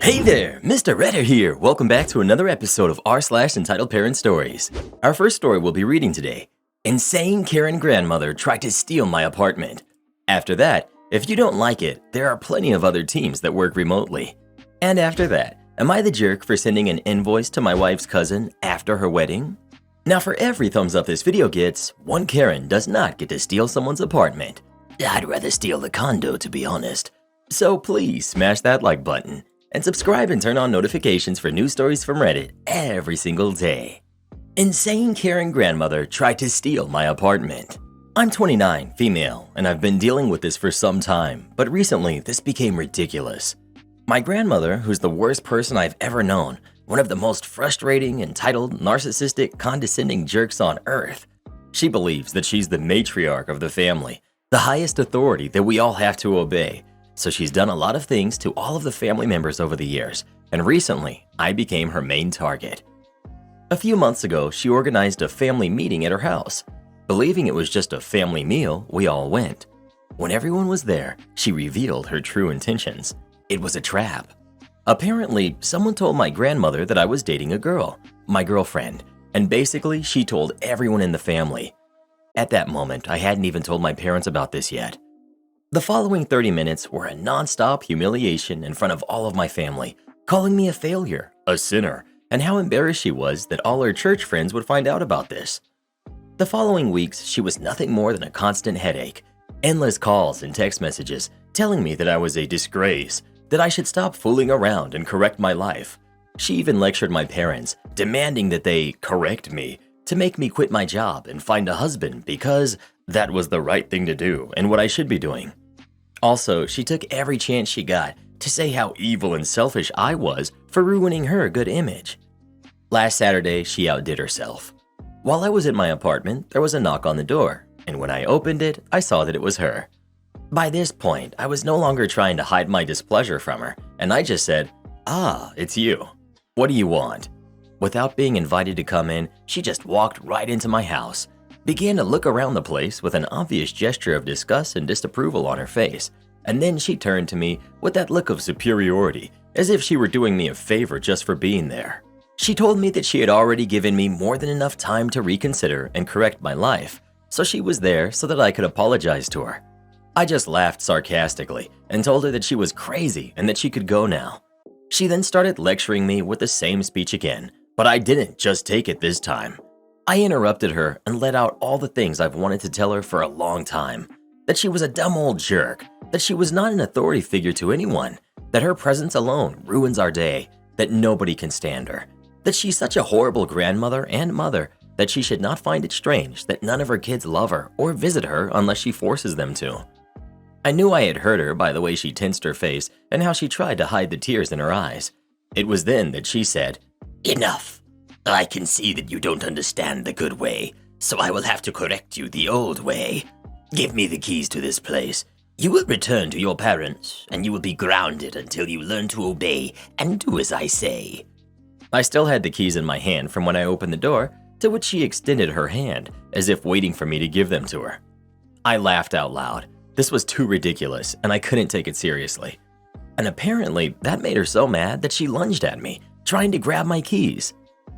Hey there, Mr. Redder here. Welcome back to another episode of r/Entitled Parent Stories. Our first story we'll be reading today. Insane Karen grandmother tried to steal my apartment. After that, if you don't like it, there are plenty of other teams that work remotely. And after that, am I the jerk for sending an invoice to my wife's cousin after her wedding? Now for every thumbs up this video gets, one Karen does not get to steal someone's apartment. I'd rather steal the condo, to be honest. So please smash that like button. And subscribe and turn on notifications for new stories from Reddit every single day. Insane Karen grandmother tried to steal my apartment. I'm 29, female, and I've been dealing with this for some time, but recently this became ridiculous. My grandmother, who's the worst person I've ever known, one of the most frustrating, entitled, narcissistic, condescending jerks on earth. She believes that she's the matriarch of the family, the highest authority that we all have to obey. So she's done a lot of things to all of the family members over the years, and recently, I became her main target. A few months ago, she organized a family meeting at her house. Believing it was just a family meal, we all went. When everyone was there, she revealed her true intentions. It was a trap. Apparently, someone told my grandmother that I was dating a girl, my girlfriend, and basically she told everyone in the family. At that moment, I hadn't even told my parents about this yet. The following 30 minutes were a non-stop humiliation in front of all of my family, calling me a failure, a sinner, and how embarrassed she was that all her church friends would find out about this. The following weeks, she was nothing more than a constant headache, endless calls and text messages telling me that I was a disgrace, that I should stop fooling around and correct my life. She even lectured my parents, demanding that they correct me, to make me quit my job and find a husband because that was the right thing to do and what I should be doing. Also, she took every chance she got to say how evil and selfish I was for ruining her good image. Last Saturday, she outdid herself. While I was at my apartment, there was a knock on the door, and when I opened it, I saw that it was her. By this point, I was no longer trying to hide my displeasure from her, and I just said, "Ah, it's you. What do you want?" Without being invited to come in, she just walked right into my house, began to look around the place with an obvious gesture of disgust and disapproval on her face, and then she turned to me with that look of superiority, as if she were doing me a favor just for being there. She told me that she had already given me more than enough time to reconsider and correct my life, so she was there so that I could apologize to her. I just laughed sarcastically and told her that she was crazy and that she could go now. She then started lecturing me with the same speech again, but I didn't just take it this time. I interrupted her and let out all the things I've wanted to tell her for a long time. That she was a dumb old jerk, that she was not an authority figure to anyone, that her presence alone ruins our day, that nobody can stand her, that she's such a horrible grandmother and mother that she should not find it strange that none of her kids love her or visit her unless she forces them to. I knew I had hurt her by the way she tensed her face and how she tried to hide the tears in her eyes. It was then that she said, "Enough. I can see that you don't understand the good way, so I will have to correct you the old way. Give me the keys to this place. You will return to your parents, and you will be grounded until you learn to obey and do as I say." I still had the keys in my hand from when I opened the door, to which she extended her hand, as if waiting for me to give them to her. I laughed out loud. This was too ridiculous, and I couldn't take it seriously. And apparently, that made her so mad that she lunged at me, trying to grab my keys.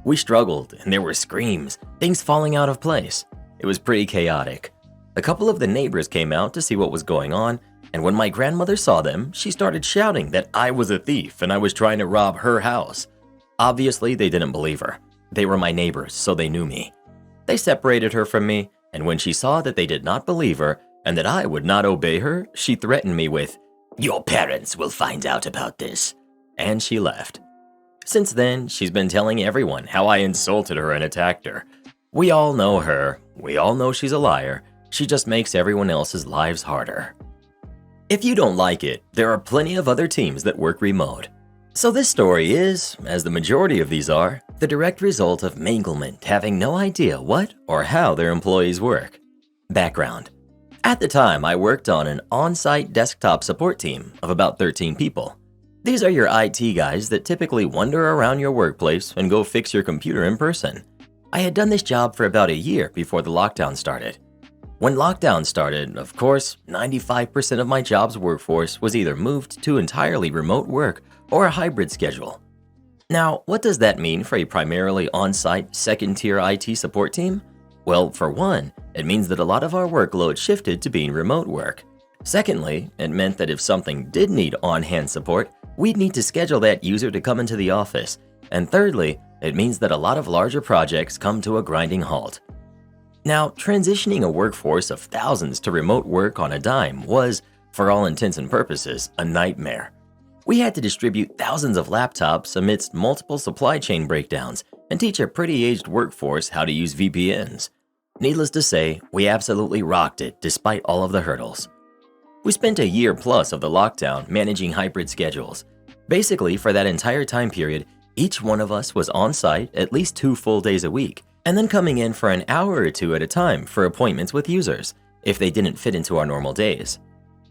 We struggled, and there were screams, things falling out of place. It was pretty chaotic. A couple of the neighbors came out to see what was going on, and when my grandmother saw them, she started shouting that I was a thief and I was trying to rob her house. Obviously, they didn't believe her. They were my neighbors, so they knew me. They separated her from me, and when she saw that they did not believe her and that I would not obey her, she threatened me with, "Your parents will find out about this," and she left. Since then, she's been telling everyone how I insulted her and attacked her. We all know her. We all know she's a liar. She just makes everyone else's lives harder. If you don't like it, there are plenty of other teams that work remote. So this story is, as the majority of these are, the direct result of Manglement having no idea what or how their employees work. Background. At the time, I worked on an on-site desktop support team of about 13 people. These are your IT guys that typically wander around your workplace and go fix your computer in person. I had done this job for about a year before the lockdown started. When lockdown started, of course, 95% of my job's workforce was either moved to entirely remote work or a hybrid schedule. Now, what does that mean for a primarily on-site second-tier IT support team? Well, for one, it means that a lot of our workload shifted to being remote work. Secondly, it meant that if something did need on-hand support, we'd need to schedule that user to come into the office. And thirdly, it means that a lot of larger projects come to a grinding halt. Now, transitioning a workforce of thousands to remote work on a dime was, for all intents and purposes, a nightmare. We had to distribute thousands of laptops amidst multiple supply chain breakdowns and teach a pretty aged workforce how to use VPNs. Needless to say, we absolutely rocked it despite all of the hurdles. We spent a year plus of the lockdown managing hybrid schedules. Basically, for that entire time period, each one of us was on site at least 2 full days a week, and then coming in for an hour or two at a time for appointments with users, if they didn't fit into our normal days.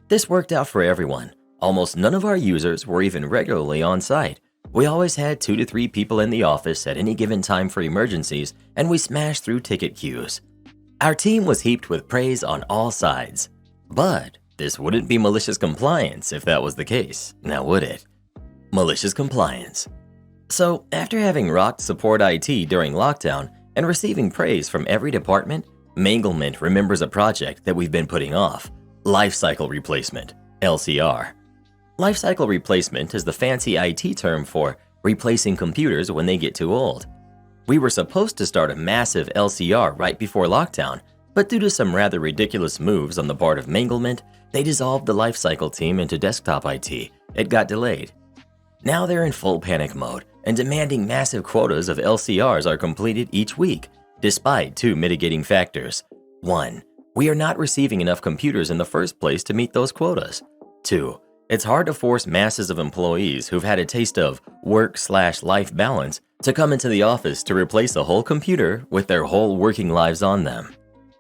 This worked out for everyone. Almost none of our users were even regularly on site. We always had 2 to 3 people in the office at any given time for emergencies, and we smashed through ticket queues. Our team was heaped with praise on all sides. But this wouldn't be malicious compliance if that was the case, now would it? Malicious compliance. So, after having rocked support IT during lockdown and receiving praise from every department, Manglement remembers a project that we've been putting off: Lifecycle Replacement, LCR. Lifecycle replacement is the fancy IT term for replacing computers when they get too old. We were supposed to start a massive LCR right before lockdown, but due to some rather ridiculous moves on the part of Manglement, they dissolved the Lifecycle team into desktop IT. It got delayed. Now they're in full panic mode and demanding massive quotas of LCRs are completed each week, despite 2 mitigating factors. 1. We are not receiving enough computers in the first place to meet those quotas. 2. It's hard to force masses of employees who've had a taste of work/life balance to come into the office to replace a whole computer with their whole working lives on them.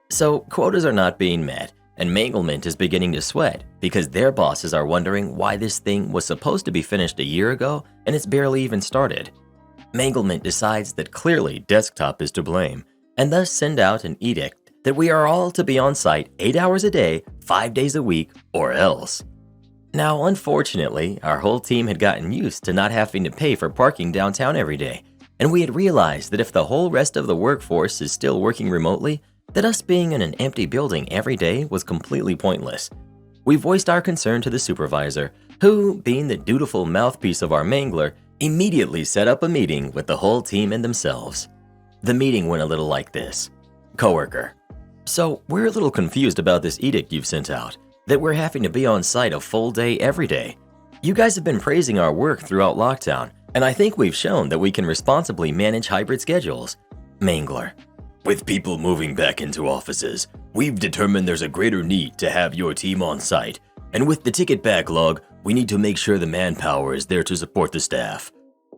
So quotas are not being met, and Manglement is beginning to sweat because their bosses are wondering why this thing was supposed to be finished a year ago and it's barely even started. Manglement decides that clearly desktop is to blame, and thus send out an edict that we are all to be on site 8 hours a day, 5 days a week, or else. Now, unfortunately, our whole team had gotten used to not having to pay for parking downtown every day, and we had realized that if the whole rest of the workforce is still working remotely, that us being in an empty building every day was completely pointless. We voiced our concern to the supervisor, who, being the dutiful mouthpiece of our mangler, immediately set up a meeting with the whole team and themselves. The meeting went a little like this. Coworker: so we're a little confused about this edict you've sent out, that we're having to be on site a full day every day. You guys have been praising our work throughout lockdown, and I think we've shown that we can responsibly manage hybrid schedules. Mangler: with people moving back into offices, we've determined there's a greater need to have your team on site, and with the ticket backlog, we need to make sure the manpower is there to support the staff.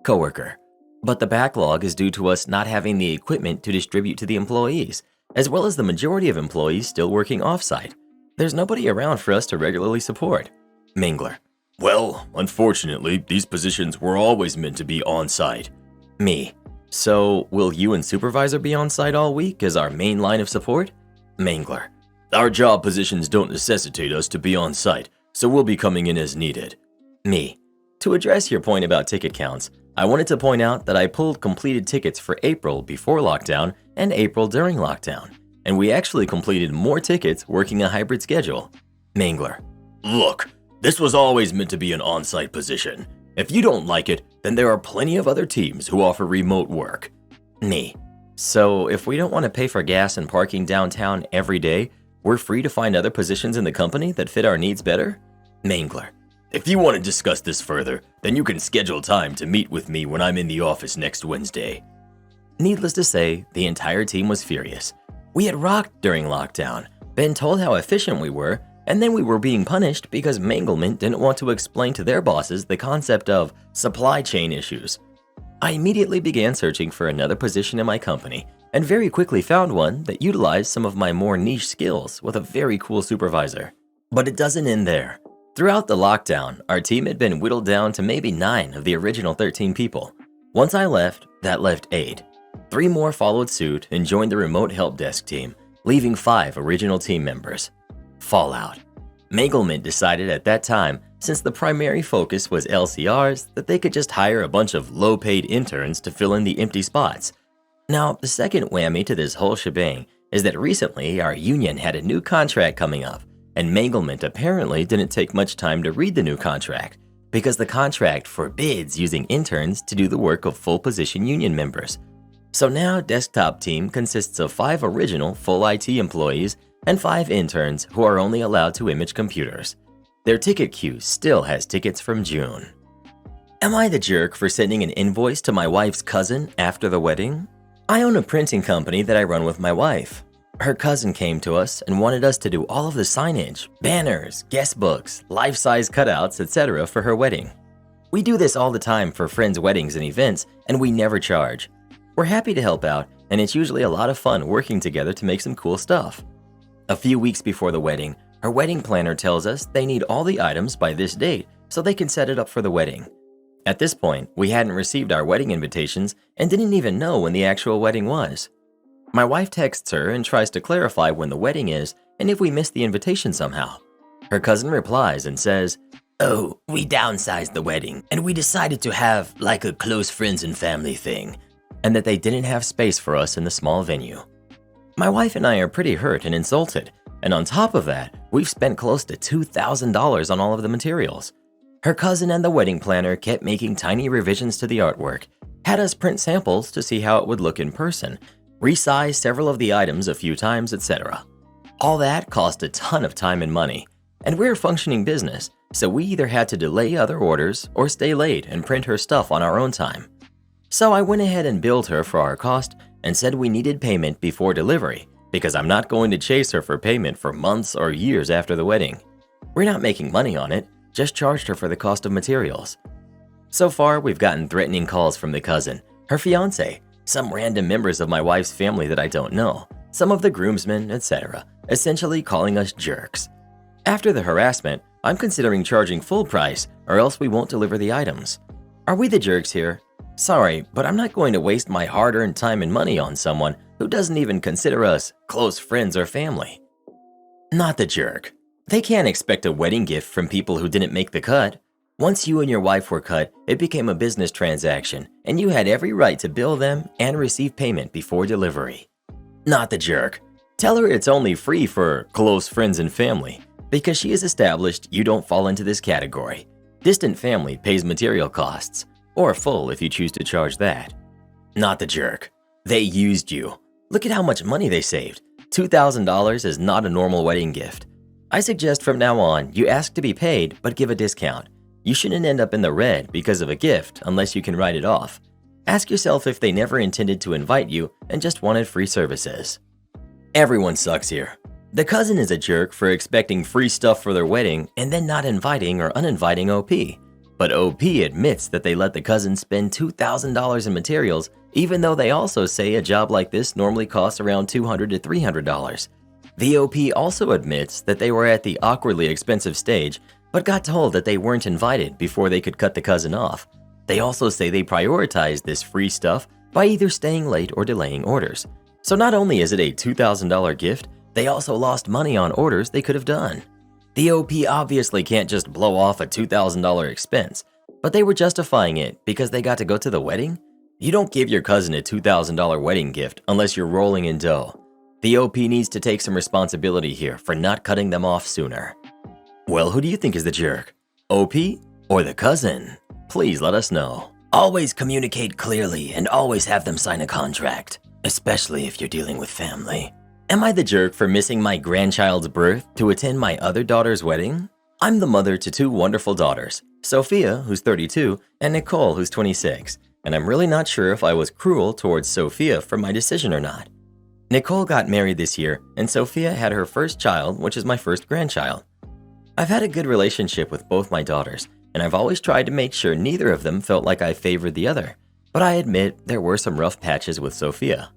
Coworker: but the backlog is due to us not having the equipment to distribute to the employees, as well as the majority of employees still working off-site. There's nobody around for us to regularly support. Mangler: well, unfortunately, these positions were always meant to be on-site. Me: so will you and supervisor be on-site all week as our main line of support? Mangler: our job positions don't necessitate us to be on-site, so we'll be coming in as needed. Me: to address your point about ticket counts, I wanted to point out that I pulled completed tickets for April before lockdown and April during lockdown, and we actually completed more tickets working a hybrid schedule. Mangler: look, this was always meant to be an on-site position. If you don't like it, then there are plenty of other teams who offer remote work. Me: so if we don't want to pay for gas and parking downtown every day, we're free to find other positions in the company that fit our needs better? Mangler: if you want to discuss this further, then you can schedule time to meet with me when I'm in the office next Wednesday. Needless to say, the entire team was furious. We had rocked during lockdown, been told how efficient we were, and then we were being punished because Manglement didn't want to explain to their bosses the concept of supply chain issues. I immediately began searching for another position in my company and very quickly found one that utilized some of my more niche skills with a very cool supervisor. But it doesn't end there. Throughout the lockdown, our team had been whittled down to maybe 9 of the original 13 people. Once I left, that left 8. 3 more followed suit and joined the remote help desk team, leaving 5 original team members. Fallout. Manglement decided at that time since the primary focus was LCRs that they could just hire a bunch of low-paid interns to fill in the empty spots. Now, the second whammy to this whole shebang is that recently our union had a new contract coming up, and Manglement apparently didn't take much time to read the new contract because the contract forbids using interns to do the work of full-position union members. So now Desktop Team consists of 5 original full IT employees and 5 interns who are only allowed to image computers. Their ticket queue still has tickets from June. Am I the jerk for sending an invoice to my wife's cousin after the wedding? I own a printing company that I run with my wife. Her cousin came to us and wanted us to do all of the signage, banners, guest books, life-size cutouts, etc. for her wedding. We do this all the time for friends' weddings and events, and we never charge. We're happy to help out, and it's usually a lot of fun working together to make some cool stuff. A few weeks before the wedding, her wedding planner tells us they need all the items by this date so they can set it up for the wedding. At this point, we hadn't received our wedding invitations and didn't even know when the actual wedding was. My wife texts her and tries to clarify when the wedding is and if we missed the invitation somehow. Her cousin replies and says, "Oh, we downsized the wedding and we decided to have like a close friends and family thing, and that they didn't have space for us in the small venue." My wife and I are pretty hurt and insulted, and on top of that, we've spent close to $2,000 on all of the materials. Her cousin and the wedding planner kept making tiny revisions to the artwork, had us print samples to see how it would look in person, resize several of the items a few times, etc. All that cost a ton of time and money, and we're a functioning business, so we either had to delay other orders or stay late and print her stuff on our own time. So I went ahead and billed her for our cost and said we needed payment before delivery because I'm not going to chase her for payment for months or years after the wedding. We're not making money on it, just charged her for the cost of materials. So far, we've gotten threatening calls from the cousin, her fiance, some random members of my wife's family that I don't know, some of the groomsmen, etc., essentially calling us jerks. After the harassment, I'm considering charging full price or else we won't deliver the items. Are we the jerks here? Sorry, but I'm not going to waste my hard-earned time and money on someone who doesn't even consider us close friends or family. Not the jerk. They can't expect a wedding gift from people who didn't make the cut. Once you and your wife were cut, it became a business transaction, and you had every right to bill them and receive payment before delivery. Not the jerk. Tell her it's only free for close friends and family, because she has established you don't fall into this category. Distant family pays material costs, or full if you choose to charge that. Not the jerk. They used you. Look at how much money they saved. $2,000 is not a normal wedding gift. I suggest from now on, you ask to be paid, but give a discount. You shouldn't end up in the red because of a gift unless you can write it off. Ask yourself if they never intended to invite you and just wanted free services. Everyone sucks here. The cousin is a jerk for expecting free stuff for their wedding and then not inviting or uninviting OP. But OP admits that they let the cousin spend $2,000 in materials even though they also say a job like this normally costs around $200 to $300. The OP also admits that they were at the awkwardly expensive stage but got told that they weren't invited before they could cut the cousin off. They also say they prioritized this free stuff by either staying late or delaying orders. So not only is it a $2,000 gift, they also lost money on orders they could have done. The OP obviously can't just blow off a $2,000 expense, but they were justifying it because they got to go to the wedding? You don't give your cousin a $2,000 wedding gift unless you're rolling in dough. The OP needs to take some responsibility here for not cutting them off sooner. Well, who do you think is the jerk? OP or the cousin? Please let us know. Always communicate clearly and always have them sign a contract, especially if you're dealing with family. Am I the jerk for missing my grandchild's birth to attend my other daughter's wedding? I'm the mother to 2 wonderful daughters, Sophia, who's 32, and Nicole, who's 26, and I'm really not sure if I was cruel towards Sophia for my decision or not. Nicole got married this year, and Sophia had her first child, which is my first grandchild. I've had a good relationship with both my daughters, and I've always tried to make sure neither of them felt like I favored the other, but I admit there were some rough patches with Sophia.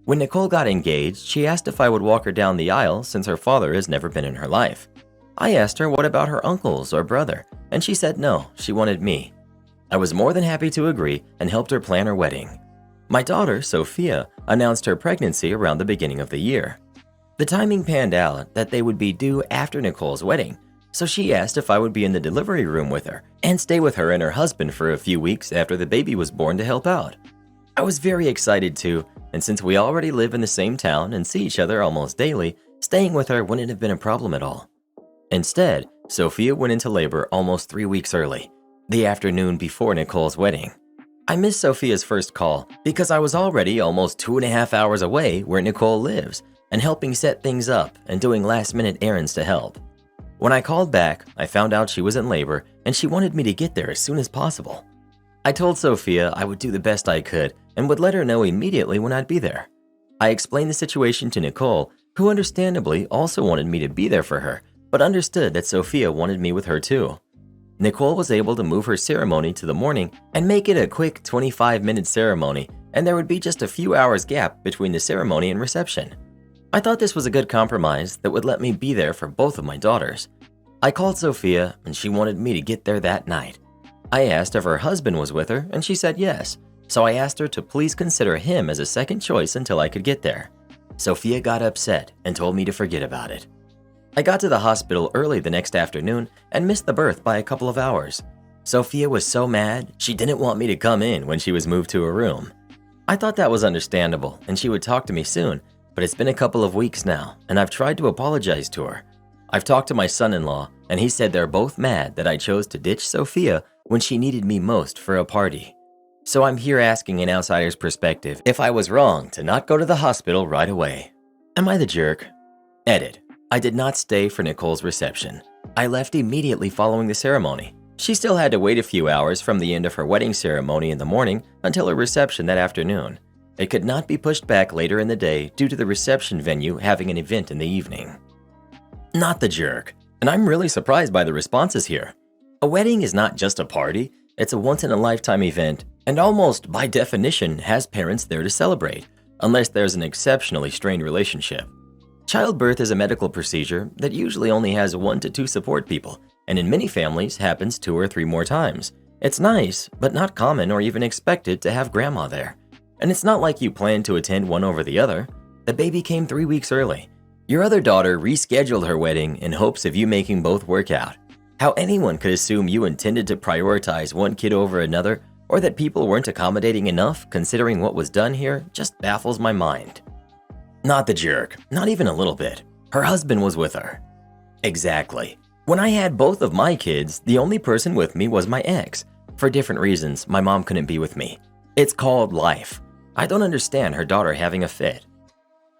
When Nicole got engaged, she asked if I would walk her down the aisle since her father has never been in her life. I asked her what about her uncles or brother, and she said no, she wanted me. I was more than happy to agree and helped her plan her wedding. My daughter, Sophia, announced her pregnancy around the beginning of the year. The timing panned out that they would be due after Nicole's wedding, so she asked if I would be in the delivery room with her and stay with her and her husband for a few weeks after the baby was born to help out. I was very excited too, and since we already live in the same town and see each other almost daily, staying with her wouldn't have been a problem at all. Instead, Sophia went into labor almost 3 weeks early, the afternoon before Nicole's wedding. I missed Sophia's first call because I was already almost 2.5 hours away where Nicole lives and helping set things up and doing last-minute errands to help. When I called back, I found out she was in labor and she wanted me to get there as soon as possible. I told Sophia I would do the best I could and would let her know immediately when I'd be there. I explained the situation to Nicole, who understandably also wanted me to be there for her, but understood that Sophia wanted me with her too. Nicole was able to move her ceremony to the morning and make it a quick 25-minute ceremony, and there would be just a few hours gap between the ceremony and reception. I thought this was a good compromise that would let me be there for both of my daughters. I called Sophia and she wanted me to get there that night. I asked if her husband was with her and she said yes, so I asked her to please consider him as a second choice until I could get there. Sophia got upset and told me to forget about it. I got to the hospital early the next afternoon and missed the birth by a couple of hours. Sophia was so mad, she didn't want me to come in when she was moved to a room. I thought that was understandable and she would talk to me soon, but it's been a couple of weeks now and I've tried to apologize to her. I've talked to my son-in-law and he said they're both mad that I chose to ditch Sophia when she needed me most for a party. So I'm here asking an outsider's perspective if I was wrong to not go to the hospital right away. Am I the jerk? Edit. I did not stay for Nicole's reception. I left immediately following the ceremony. She still had to wait a few hours from the end of her wedding ceremony in the morning until her reception that afternoon. It could not be pushed back later in the day due to the reception venue having an event in the evening. Not the jerk. And I'm really surprised by the responses here. A wedding is not just a party, it's a once-in-a-lifetime event and almost by definition has parents there to celebrate, unless there's an exceptionally strained relationship. Childbirth is a medical procedure that usually only has 1 to 2 support people, and in many families happens 2 or 3 more times. It's nice, but not common or even expected to have grandma there. And it's not like you plan to attend one over the other. The baby came 3 weeks early. Your other daughter rescheduled her wedding in hopes of you making both work out. How anyone could assume you intended to prioritize one kid over another, or that people weren't accommodating enough considering what was done here, just baffles my mind. Not the jerk, not even a little bit. Her husband was with her. Exactly. When I had both of my kids, the only person with me was my ex. For different reasons, my mom couldn't be with me. It's called life. I don't understand her daughter having a fit.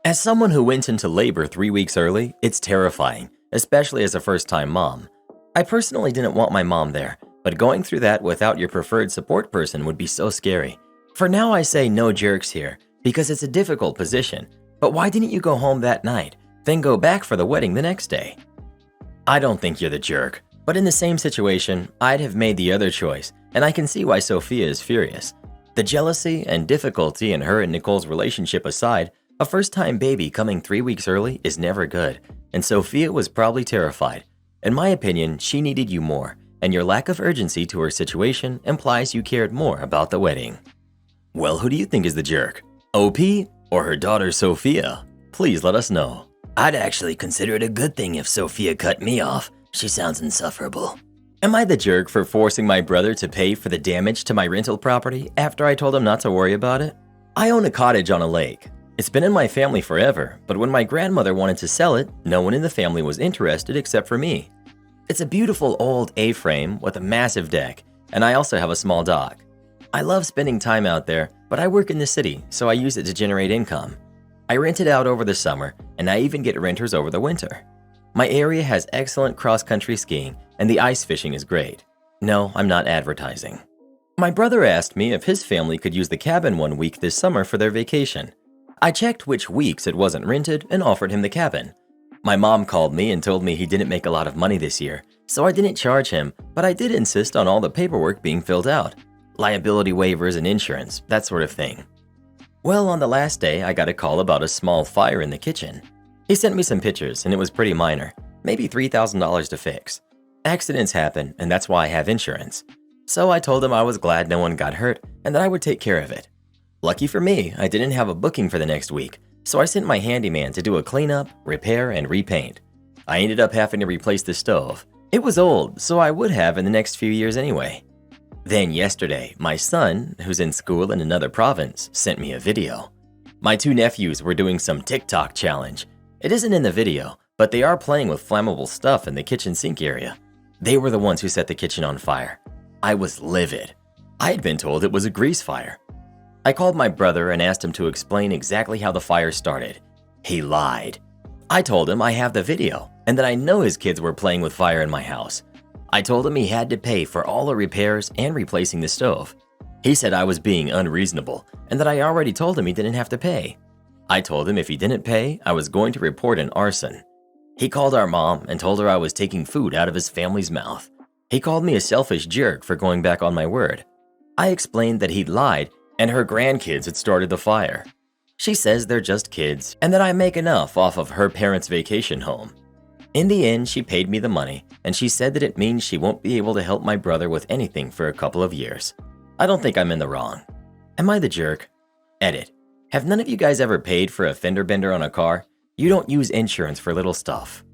As someone who went into labor 3 weeks early, it's terrifying, especially as a first-time mom. I personally didn't want my mom there, but going through that without your preferred support person would be so scary. For now, I say no jerks here, because it's a difficult position. But why didn't you go home that night, then go back for the wedding the next day? I don't think you're the jerk, but in the same situation, I'd have made the other choice, and I can see why Sophia is furious. The jealousy and difficulty in her and Nicole's relationship aside, a first-time baby coming 3 weeks early is never good, and Sophia was probably terrified. In my opinion, she needed you more, and your lack of urgency to her situation implies you cared more about the wedding. Well, who do you think is the jerk? OP or her daughter Sophia? Please let us know. I'd actually consider it a good thing if Sophia cut me off. She sounds insufferable. Am I the jerk for forcing my brother to pay for the damage to my rental property after I told him not to worry about it? I own a cottage on a lake. It's been in my family forever, but when my grandmother wanted to sell it, no one in the family was interested except for me. It's a beautiful old A-frame with a massive deck, and I also have a small dock. I love spending time out there, but I work in the city, so I use it to generate income. I rent it out over the summer, and I even get renters over the winter. My area has excellent cross-country skiing, and the ice fishing is great. No, I'm not advertising. My brother asked me if his family could use the cabin 1 week this summer for their vacation. I checked which weeks it wasn't rented and offered him the cabin. My mom called me and told me he didn't make a lot of money this year, so I didn't charge him, but I did insist on all the paperwork being filled out. Liability waivers and insurance, that sort of thing. Well, on the last day, I got a call about a small fire in the kitchen. He sent me some pictures and it was pretty minor, maybe $3,000 to fix. Accidents happen and that's why I have insurance. So I told him I was glad no one got hurt and that I would take care of it. Lucky for me, I didn't have a booking for the next week, so I sent my handyman to do a cleanup, repair, and repaint. I ended up having to replace the stove. It was old, so I would have in the next few years anyway. Then yesterday, my son, who's in school in another province, sent me a video. My two nephews were doing some TikTok challenge. It isn't in the video, but they are playing with flammable stuff in the kitchen sink area. They were the ones who set the kitchen on fire. I was livid. I had been told it was a grease fire. I called my brother and asked him to explain exactly how the fire started. He lied. I told him I have the video and that I know his kids were playing with fire in my house. I told him he had to pay for all the repairs and replacing the stove. He said I was being unreasonable and that I already told him he didn't have to pay. I told him if he didn't pay, I was going to report an arson. He called our mom and told her I was taking food out of his family's mouth. He called me a selfish jerk for going back on my word. I explained that he'd lied and her grandkids had started the fire. She says they're just kids and that I make enough off of her parents' vacation home. In the end, she paid me the money and she said that it means she won't be able to help my brother with anything for a couple of years. I don't think I'm in the wrong. Am I the jerk? Edit. Have none of you guys ever paid for a fender bender on a car? You don't use insurance for little stuff.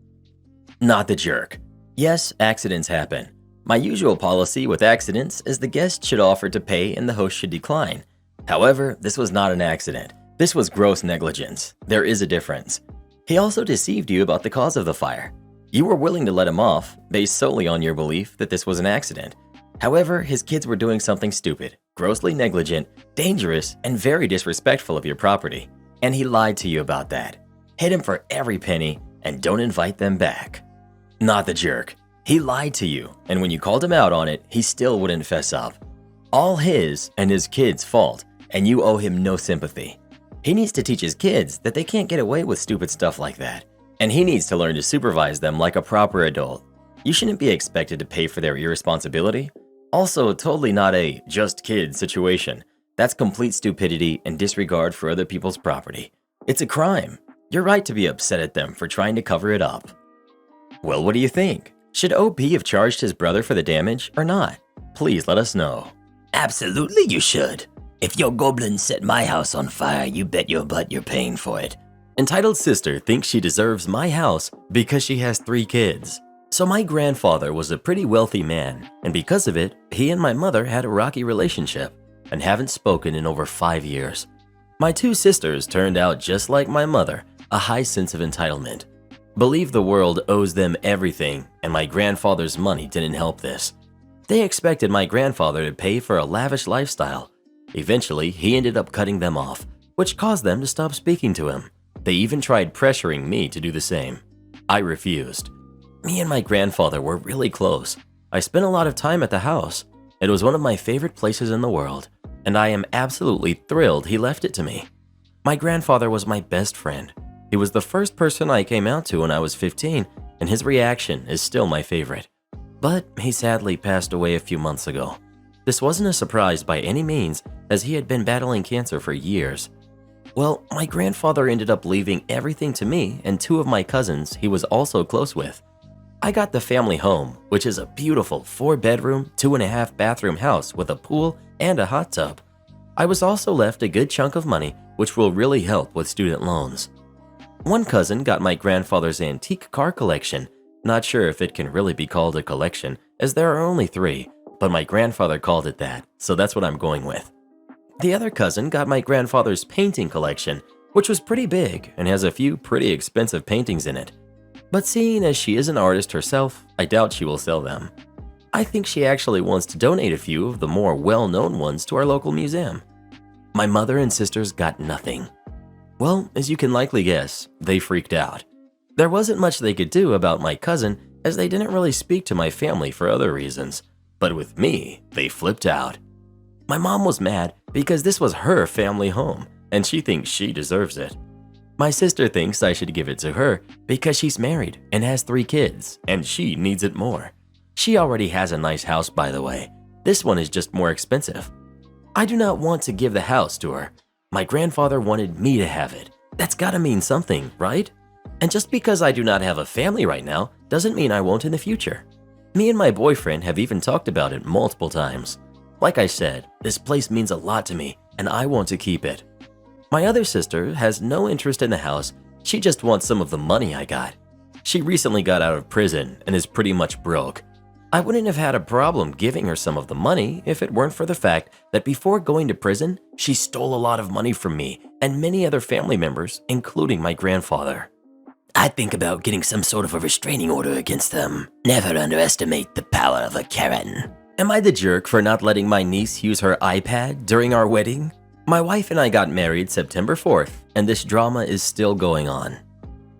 Not the jerk. Yes, accidents happen. My usual policy with accidents is the guest should offer to pay and the host should decline. However, this was not an accident. This was gross negligence. There is a difference. He also deceived you about the cause of the fire. You were willing to let him off, based solely on your belief that this was an accident. However, his kids were doing something stupid, grossly negligent, dangerous, and very disrespectful of your property. And he lied to you about that. Hit him for every penny and don't invite them back. Not the jerk. He lied to you, and when you called him out on it, he still wouldn't fess up. All his and his kids' fault, and you owe him no sympathy. He needs to teach his kids that they can't get away with stupid stuff like that, and he needs to learn to supervise them like a proper adult. You shouldn't be expected to pay for their irresponsibility. Also, totally not a just kids situation. That's complete stupidity and disregard for other people's property. It's a crime. You're right to be upset at them for trying to cover it up. Well, what do you think? Should OP have charged his brother for the damage or not? Please let us know. Absolutely you should. If your goblin set my house on fire, you bet your butt you're paying for it. Entitled sister thinks she deserves my house because she has 3 kids. So my grandfather was a pretty wealthy man, and because of it, he and my mother had a rocky relationship and haven't spoken in over 5 years. My 2 sisters turned out just like my mother, a high sense of entitlement. Believe the world owes them everything, and my grandfather's money didn't help this. They expected my grandfather to pay for a lavish lifestyle. Eventually, he ended up cutting them off, which caused them to stop speaking to him. They even tried pressuring me to do the same. I refused. Me and my grandfather were really close. I spent a lot of time at the house. It was one of my favorite places in the world, and I am absolutely thrilled he left it to me. My grandfather was my best friend. He was the first person I came out to when I was 15, and his reaction is still my favorite. But he sadly passed away a few months ago. This wasn't a surprise by any means, as he had been battling cancer for years. Well, my grandfather ended up leaving everything to me and 2 of my cousins he was also close with. I got the family home, which is a beautiful 4-bedroom, 2.5 bathroom house with a pool and a hot tub. I was also left a good chunk of money, which will really help with student loans. One cousin got my grandfather's antique car collection. Not sure if it can really be called a collection, as there are only 3, but my grandfather called it that, so that's what I'm going with. The other cousin got my grandfather's painting collection, which was pretty big and has a few pretty expensive paintings in it. But seeing as she is an artist herself, I doubt she will sell them. I think she actually wants to donate a few of the more well-known ones to our local museum. My mother and sisters got nothing. Well, as you can likely guess, they freaked out. There wasn't much they could do about my cousin, as they didn't really speak to my family for other reasons. But with me, they flipped out. My mom was mad because this was her family home, and she thinks she deserves it. My sister thinks I should give it to her because she's married and has 3 kids, and she needs it more. She already has a nice house, by the way. This one is just more expensive. I do not want to give the house to her. My grandfather wanted me to have it. That's gotta mean something, right? And just because I do not have a family right now doesn't mean I won't in the future. Me and my boyfriend have even talked about it multiple times. Like I said, this place means a lot to me, and I want to keep it. My other sister has no interest in the house. She just wants some of the money I got. She recently got out of prison and is pretty much broke. I wouldn't have had a problem giving her some of the money if it weren't for the fact that before going to prison, she stole a lot of money from me and many other family members, including my grandfather. I'd think about getting some sort of a restraining order against them. Never underestimate the power of a Karen. Am I the jerk for not letting my niece use her iPad during our wedding? My wife and I got married September 4th, and this drama is still going on.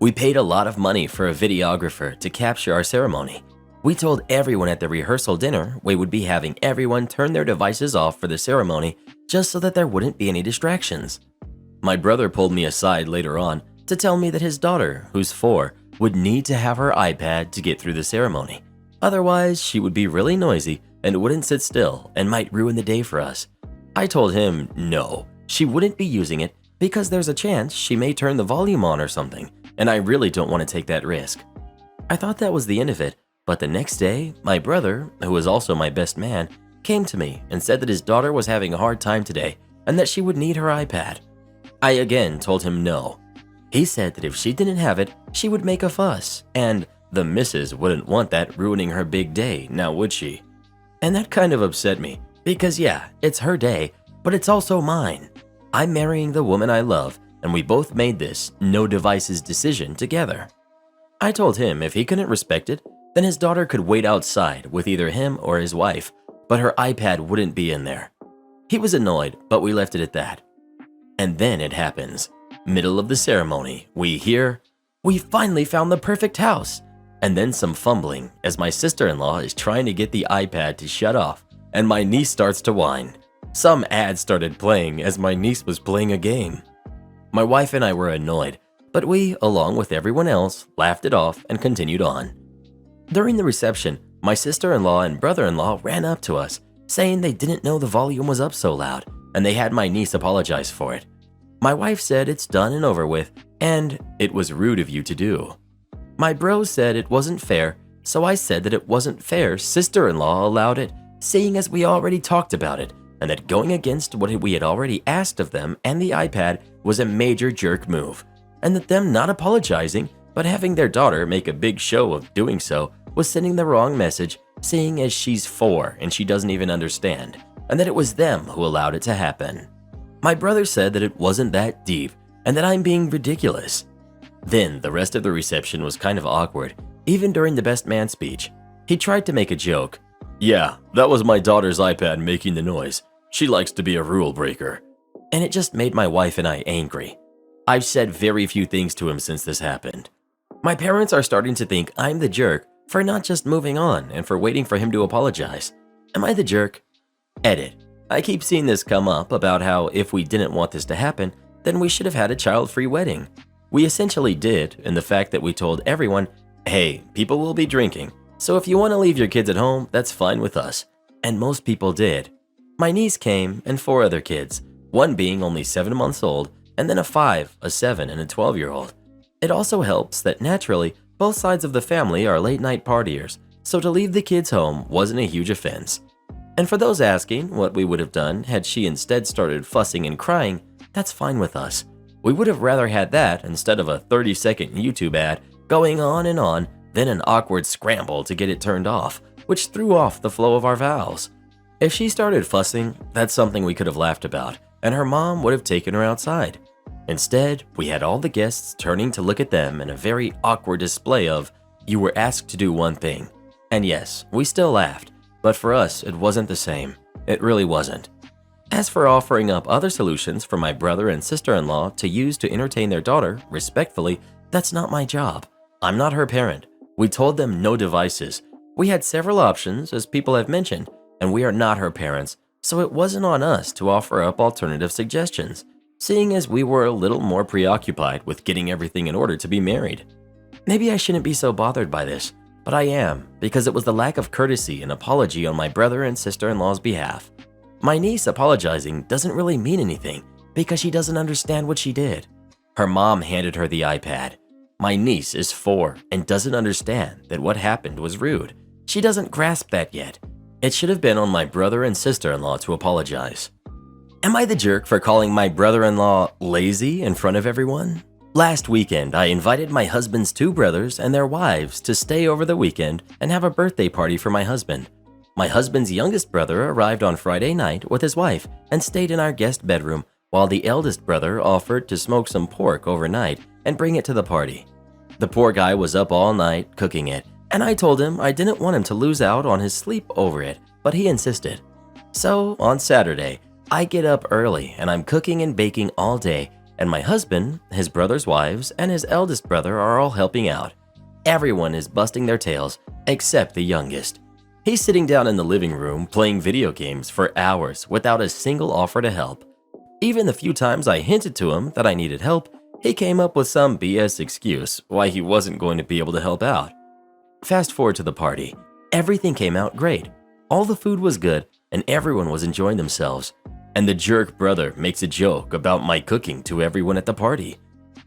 We paid a lot of money for a videographer to capture our ceremony. We told everyone at the rehearsal dinner we would be having everyone turn their devices off for the ceremony just so that there wouldn't be any distractions. My brother pulled me aside later on to tell me that his daughter, who's 4, would need to have her iPad to get through the ceremony. Otherwise, she would be really noisy and wouldn't sit still and might ruin the day for us. I told him no, she wouldn't be using it because there's a chance she may turn the volume on or something, and I really don't want to take that risk. I thought that was the end of it, but the next day, my brother, who is also my best man, came to me and said that his daughter was having a hard time today and that she would need her iPad. I again told him no. He said that if she didn't have it, she would make a fuss, and the missus wouldn't want that ruining her big day, now would she? And that kind of upset me, because yeah, it's her day, but it's also mine. I'm marrying the woman I love, and we both made this no devices decision together. I told him if he couldn't respect it, then his daughter could wait outside with either him or his wife, but her iPad wouldn't be in there. He was annoyed, but we left it at that. And then it happens. Middle of the ceremony, we hear, "We finally found the perfect house." And then some fumbling as my sister-in-law is trying to get the iPad to shut off, and my niece starts to whine. Some ad started playing as my niece was playing a game. My wife and I were annoyed, but we, along with everyone else, laughed it off and continued on. During the reception, my sister-in-law and brother-in-law ran up to us, saying they didn't know the volume was up so loud, and they had my niece apologize for it. My wife said it's done and over with, and it was rude of you to do. My bro said it wasn't fair, so I said that it wasn't fair sister-in-law allowed it, seeing as we already talked about it, and that going against what we had already asked of them and the iPad was a major jerk move, and that them not apologizing, but having their daughter make a big show of doing so was sending the wrong message, seeing as she's 4 and she doesn't even understand, and that it was them who allowed it to happen. My brother said that it wasn't that deep and that I'm being ridiculous. Then the rest of the reception was kind of awkward, even during the best man speech. He tried to make a joke. "Yeah, that was my daughter's iPad making the noise. She likes to be a rule breaker." And it just made my wife and I angry. I've said very few things to him since this happened. My parents are starting to think I'm the jerk for not just moving on and for waiting for him to apologize. Am I the jerk? Edit. I keep seeing this come up about how if we didn't want this to happen, then we should have had a child-free wedding. We essentially did in the fact that we told everyone, hey, people will be drinking, so if you want to leave your kids at home, that's fine with us. And most people did. My niece came and 4 other kids, one being only 7 months old, and then a 5, a 7, and a 12-year-old. It also helps that naturally, both sides of the family are late-night partiers, so to leave the kids home wasn't a huge offense. And for those asking what we would have done had she instead started fussing and crying, that's fine with us. We would have rather had that instead of a 30-second YouTube ad going on and on, then an awkward scramble to get it turned off, which threw off the flow of our vows. If she started fussing, that's something we could have laughed about, and her mom would have taken her outside. Instead, we had all the guests turning to look at them in a very awkward display of, you were asked to do one thing. And yes, we still laughed, but for us, it wasn't the same. It really wasn't. As for offering up other solutions for my brother and sister-in-law to use to entertain their daughter, respectfully, that's not my job. I'm not her parent. We told them no devices. We had several options, as people have mentioned, and we are not her parents, so it wasn't on us to offer up alternative suggestions, seeing as we were a little more preoccupied with getting everything in order to be married. Maybe I shouldn't be so bothered by this, but I am, because it was the lack of courtesy and apology on my brother and sister-in-law's behalf. My niece apologizing doesn't really mean anything because she doesn't understand what she did. Her mom handed her the iPad. My niece is 4 and doesn't understand that what happened was rude. She doesn't grasp that yet. It should have been on my brother and sister-in-law to apologize. Am I the jerk for calling my brother-in-law lazy in front of everyone? Last weekend, I invited my husband's two brothers and their wives to stay over the weekend and have a birthday party for my husband. My husband's youngest brother arrived on Friday night with his wife and stayed in our guest bedroom, while the eldest brother offered to smoke some pork overnight and bring it to the party. The poor guy was up all night cooking it, and I told him I didn't want him to lose out on his sleep over it, but he insisted. So on Saturday, I get up early and I'm cooking and baking all day, and my husband, his brother's wives, and his eldest brother are all helping out. Everyone is busting their tails except the youngest. He's sitting down in the living room playing video games for hours without a single offer to help. Even the few times I hinted to him that I needed help, he came up with some BS excuse why he wasn't going to be able to help out. Fast forward to the party. Everything came out great. All the food was good and everyone was enjoying themselves. And the jerk brother makes a joke about my cooking to everyone at the party.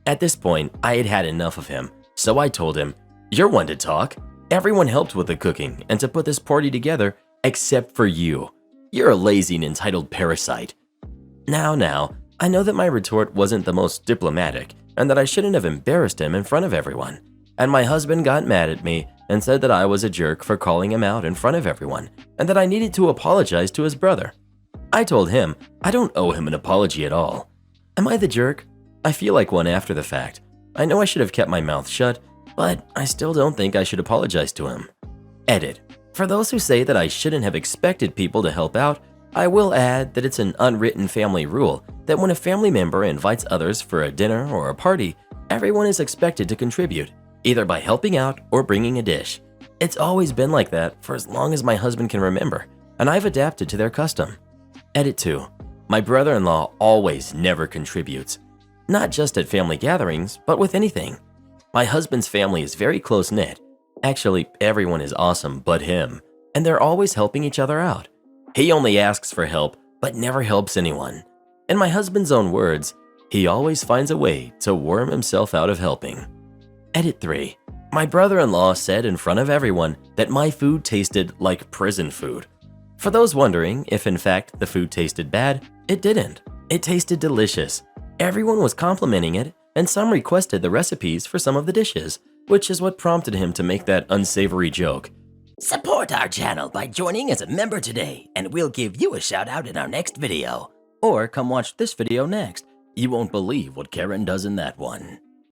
At this point, I had had enough of him, so I told him, "You're one to talk. Everyone helped with the cooking and to put this party together except for you. You're a lazy and entitled parasite." Now, I know that my retort wasn't the most diplomatic and that I shouldn't have embarrassed him in front of everyone. And my husband got mad at me and said that I was a jerk for calling him out in front of everyone and that I needed to apologize to his brother. I told him I don't owe him an apology at all. Am I the jerk? I feel like one after the fact. I know I should have kept my mouth shut, but I still don't think I should apologize to him. Edit. For those who say that I shouldn't have expected people to help out, I will add that it's an unwritten family rule that when a family member invites others for a dinner or a party, everyone is expected to contribute, either by helping out or bringing a dish. It's always been like that for as long as my husband can remember, and I've adapted to their custom. Edit 2. My brother-in-law always never contributes. Not just at family gatherings, but with anything. My husband's family is very close-knit. Actually, everyone is awesome but him, and they're always helping each other out. He only asks for help, but never helps anyone. In my husband's own words, he always finds a way to worm himself out of helping. Edit 3. My brother-in-law said in front of everyone that my food tasted like prison food. For those wondering if in fact the food tasted bad, it didn't. It tasted delicious. Everyone was complimenting it, and some requested the recipes for some of the dishes, which is what prompted him to make that unsavory joke. Support our channel by joining as a member today, and we'll give you a shout out in our next video. Or come watch this video next. You won't believe what Karen does in that one.